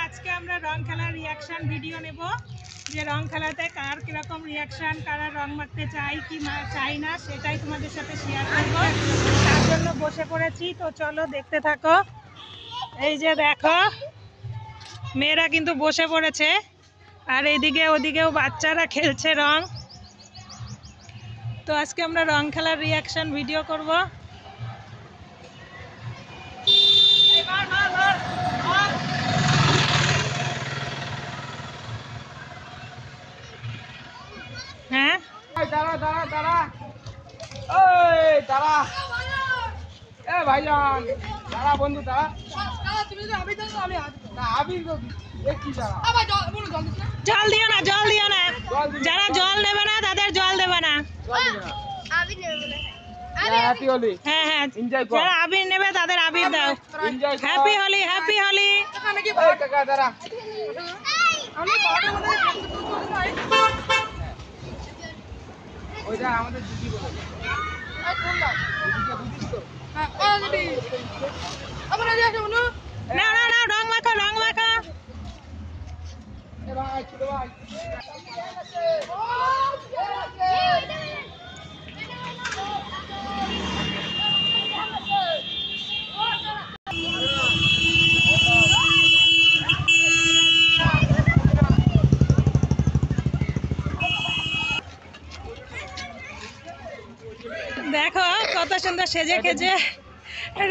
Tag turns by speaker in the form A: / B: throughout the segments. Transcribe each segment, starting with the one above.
A: আজকে আমরা রং খেলার রিয়াকশন ভিডিও নেব, যে রং খেলাতে কার কিরকম রিয়াকশন, কারা রং মাখতে চাই কি চাই না সেটাই তোমাদের সাথে শেয়ার করব। তার জন্য বসে পড়েছি, তো চলো দেখতে থাকো। এই যে দেখো মেয়েরা কিন্তু বসে পড়েছে, আর এইদিকে ওদিকেও বাচ্চারা খেলছে রং। তো আজকে আমরা রং খেলার রিয়াকশন ভিডিও করব। হ্যাঁ
B: দাঁড়া দাঁড়া দাঁড়া, ওই দাঁড়া, এ ভাইজান দাঁড়া, বন্ধু দাঁড়া।
A: জল দিও না, জল দিও না, যারা জল নেবে না তাদের জল দেবে না। হ্যাঁ হ্যাঁ, যারা আবির নেবে তাদের আবির দাও। Happy Holi, happy Holi.
B: আমাদের দিদি বলে
A: না না না, রং মাখো, রং মাখো। দেখো কত সুন্দর সেজে খেজে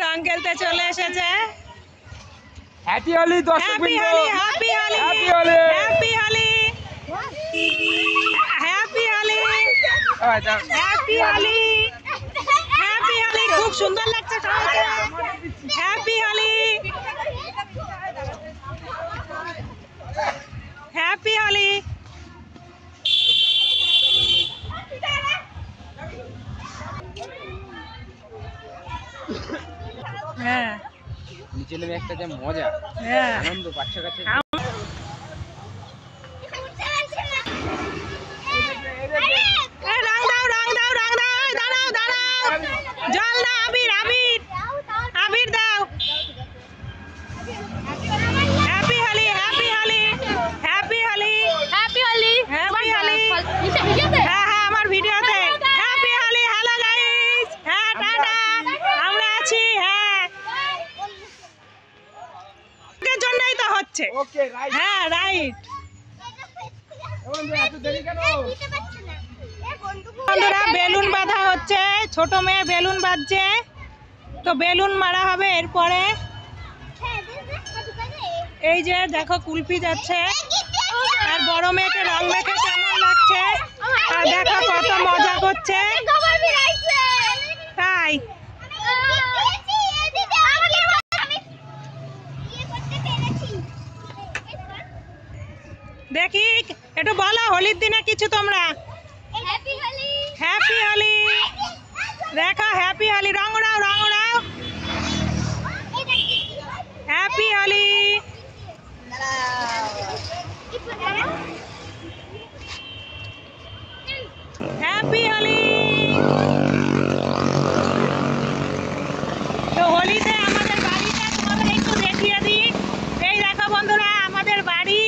A: রং খেলতে চলে এসেছে।
B: হ্যাপি হোলি দর্শক
A: হ্যাপি
B: বৃন্দ,
A: Holi, happy Holi,
B: happy Holi,
A: happy Holi, happy Holi, happy Holi, happy Holi. খুব সুন্দর লাগছে সবাইকে। Happy Holi, happy Holi. হ্যাঁ
B: নিচে নেমে একটা যে মজা,
A: হ্যাঁ,
B: আনন্দ বাচ্চা কাছে।
A: রং দাও, রং দাও, রং দাও, এই দাঁড়াও দাঁড়াও, জল দাও, আবির আবির আবির দাও। Happy Holi, happy Holi, happy Holi, happy Holi, happy Holi. হ্যাঁ হ্যাঁ, আমার ভিডিওতে হ্যাপি হোলি। হ্যালো গাইস, হ্যাঁ টাটা, আমরা আছি। হ্যাঁ এর জন্যই তো হচ্ছে।
B: ওকে রাইট,
A: হ্যাঁ রাইট।
B: এত দেরি কেন?
A: বন্ধুরা বেলুন বাঁধা হচ্ছে, ছোট মেয়ে বেলুন বাঁধছে, তো বেলুন মারা হবে এরপরে। এই যে দেখো কুলফি যাচ্ছে, আর বড় মেয়েকে রং মেখে কেমন লাগছে, আর দেখো কত মজা করছে। তাই দেখি একটু বলো হোলির দিনে কিছু তোমরা। হ্যাপি হোলি, দেখো হ্যাপি হোলি, রং উড়াও, রং উড়াও। Happy Holi, happy Holi. তো হোলিতে আমাদের বাড়িটা তোমাদের একটু দেখিয়ে দিই। এই দেখো বন্ধুরা আমাদের বাড়ি,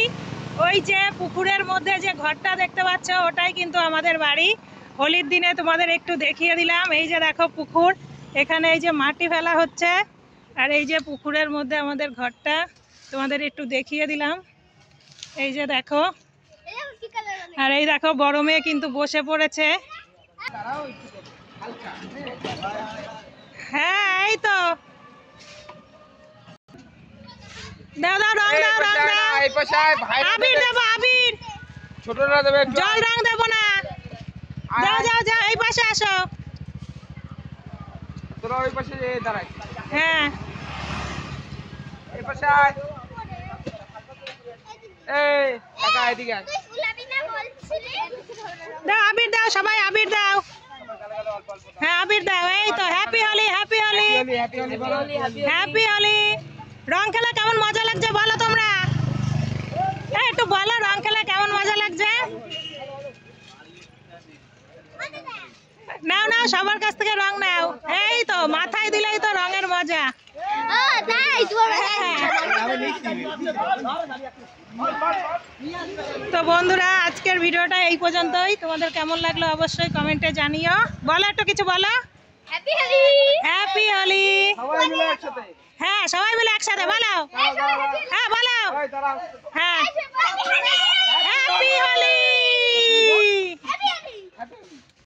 A: ওই যে পুকুরের মধ্যে যে ঘরটা দেখতে পাচ্ছ ওটাই কিন্তু আমাদের বাড়ি। হোলির দিনে তোমাদের একটু দেখিয়ে দিলাম। এই যে দেখো পুকুর, এখানে এই যে মাটি ফেলা হচ্ছে, আর এই যে পুকুরের মধ্যে আমাদের ঘরটা তোমাদের একটু দেখিয়ে দিলাম। এই যে দেখো, আর এই দেখো বড় মেয়ে কিন্তু বসে পড়েছে। হ্যাঁ এই তো, দাও দাও, রং দাও, রং দাও।
B: এই পাশে আয়, ভাই
A: আবির দেবো, আবির,
B: ছোটরা দেবে একটু।
A: জল রং দেবো না। যাও যাও যাও, এই পাশে আসো।
B: তোরা ওই পাশে দাঁড়াই,
A: হ্যাঁ
B: এই পাশে আয়। এই কাকা এদিকে আয়।
A: দাও আবির দাও, সবাই আবির দাও। হ্যাঁ আবির দাও। এই তো happy Holi, happy Holi,
B: happy Holi বলো।
A: হ্যাপি হোলি। রং খেলা কেমন মজা লাগছে বলো তোমরা, একটু বলো রং খেলা কেমন মজা লাগছে। নাও নাও, সবার কাছ থেকে রং নাও। এই তো মাথায় দিলেই তো রঙের মজা। তো বন্ধুরা আজকের ভিডিওটা এই পর্যন্তই। তোমাদের কেমন লাগলো অবশ্যই কমেন্টে জানিও। বলো একটু কিছু বলো। হ্যাপি হোলি।
B: সবাই মিলে একসাথে।
A: হ্যাঁ সবাই মিলে একসাথে বলো। হ্যাঁ বলো।
B: ওই দাঁড়াও।
A: হ্যাঁ হ্যাপি হোলি।
B: হ্যাপি হোলি।